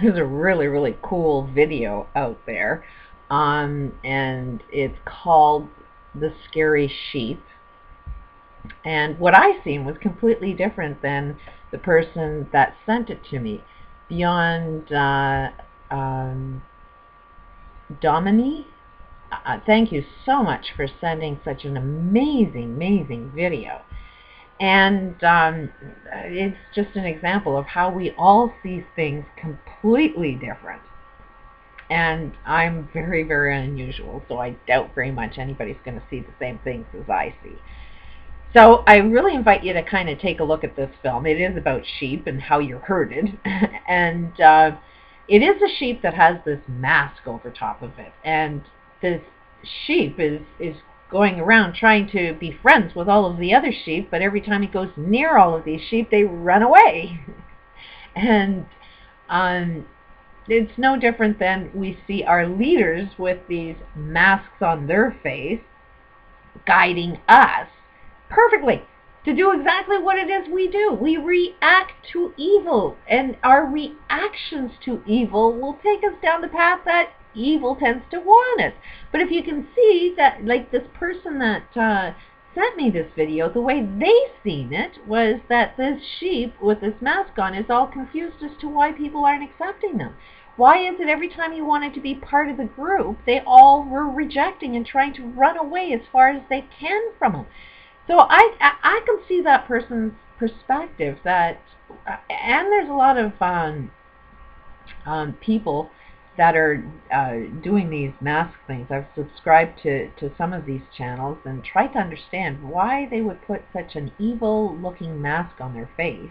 There's a really, really cool video out there, and it's called The Scary Sheep. And what I seen was completely different than the person that sent it to me. Beyond Domini, thank you so much for sending such an amazing, amazing video. And it's just an example of how we all see things completely different. And I'm very, very unusual, so I doubt very much anybody's going to see the same things as I see. So I really invite you to kind of take a look at this film. It is about sheep and how you're herded. And it is a sheep that has this mask over top of it. And this sheep is going around trying to be friends with all of the other sheep, but every time he goes near all of these sheep, they run away. And um, it's no different than we see our leaders with these masks on their face guiding us perfectly to do exactly what it is we do. We react to evil, and our reactions to evil will take us down the path that evil tends to want us. But if you can see that, like this person that sent me this video, the way they seen it was that this sheep with this mask on is all confused as to why people aren't accepting them. Why is it every time you wanted to be part of the group, they all were rejecting and trying to run away as far as they can from them? So I can see that person's perspective. That and there's a lot of people that are doing these mask things. I've subscribed to some of these channels and tried to understand why they would put such an evil-looking mask on their face.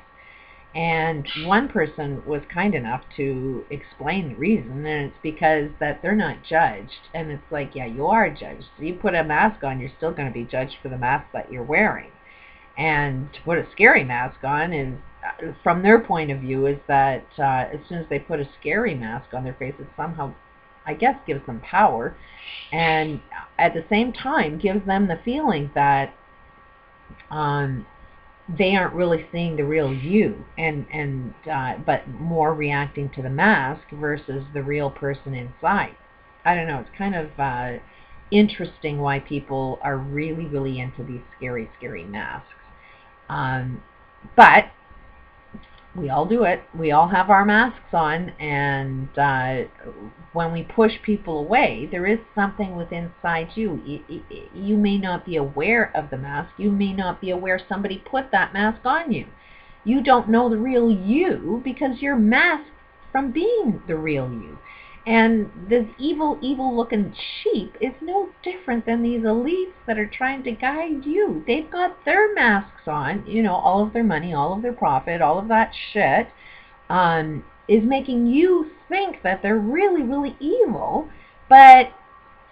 And one person was kind enough to explain the reason, and it's because that they're not judged. And it's like, yeah, you are judged. You put a mask on, you're still going to be judged for the mask that you're wearing. And to put a scary mask on is, from their point of view, is that as soon as they put a scary mask on their face, it somehow, I guess, gives them power, and at the same time gives them the feeling that they aren't really seeing the real you, and but more reacting to the mask versus the real person inside. I don't know. It's kind of interesting why people are really, really into these scary, scary masks. But we all do it. We all have our masks on, and when we push people away, there is something within inside you. You may not be aware of the mask. You may not be aware somebody put that mask on you. You don't know the real you because you're masked from being the real you. And this evil, evil-looking sheep is no different than these elites that are trying to guide you. They've got their masks on, you know, all of their money, all of their profit, all of that shit, is making you think that they're really, really evil, but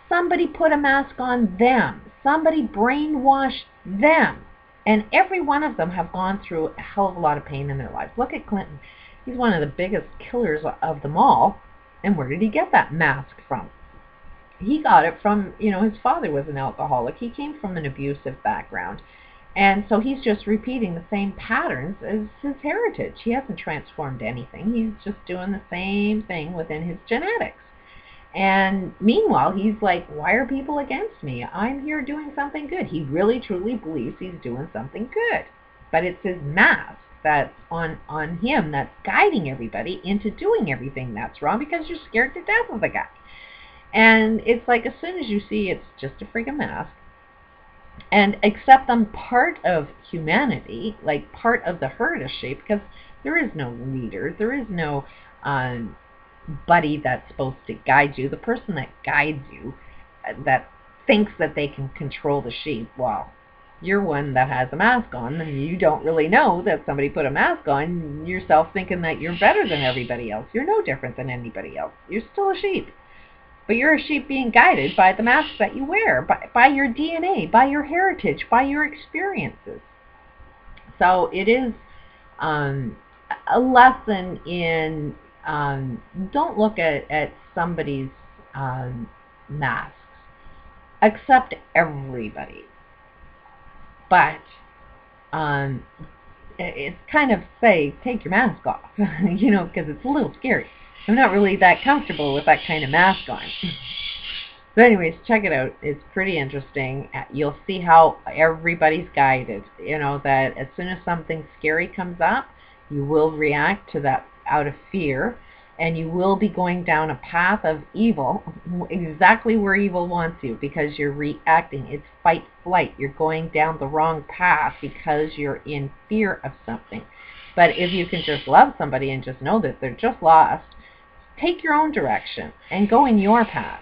somebody put a mask on them. Somebody brainwashed them. And every one of them have gone through a hell of a lot of pain in their lives. Look at Clinton. He's one of the biggest killers of them all. And where did he get that mask from? He got it from, you know, his father was an alcoholic. He came from an abusive background. And so he's just repeating the same patterns as his heritage. He hasn't transformed anything. He's just doing the same thing within his genetics. And meanwhile, he's like, why are people against me? I'm here doing something good. He really, truly believes he's doing something good. But it's his mask that's on him that's guiding everybody into doing everything that's wrong because you're scared to death of the guy. And it's like, as soon as you see it's just a freaking mask, and accept them part of humanity, like part of the herd of sheep, because there is no leader, there is no buddy that's supposed to guide you. The person that guides you, that thinks that they can control the sheep, well, you're one that has a mask on, and you don't really know that somebody put a mask on yourself thinking that you're better than everybody else. You're no different than anybody else. You're still a sheep. But you're a sheep being guided by the mask that you wear, by your DNA, by your heritage, by your experiences. So it is a lesson in don't look at somebody's masks. Accept everybody. But it's kind of say, take your mask off, you know, because it's a little scary. I'm not really that comfortable with that kind of mask on. So anyways, check it out. It's pretty interesting. You'll see how everybody's guided. You know, that as soon as something scary comes up, you will react to that out of fear, and you will be going down a path of evil, exactly where evil wants you, because you're reacting. It's fight, flight. You're going down the wrong path because you're in fear of something. But if you can just love somebody and just know that they're just lost, take your own direction and go in your path,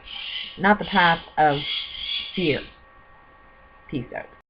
not the path of fear. Peace out.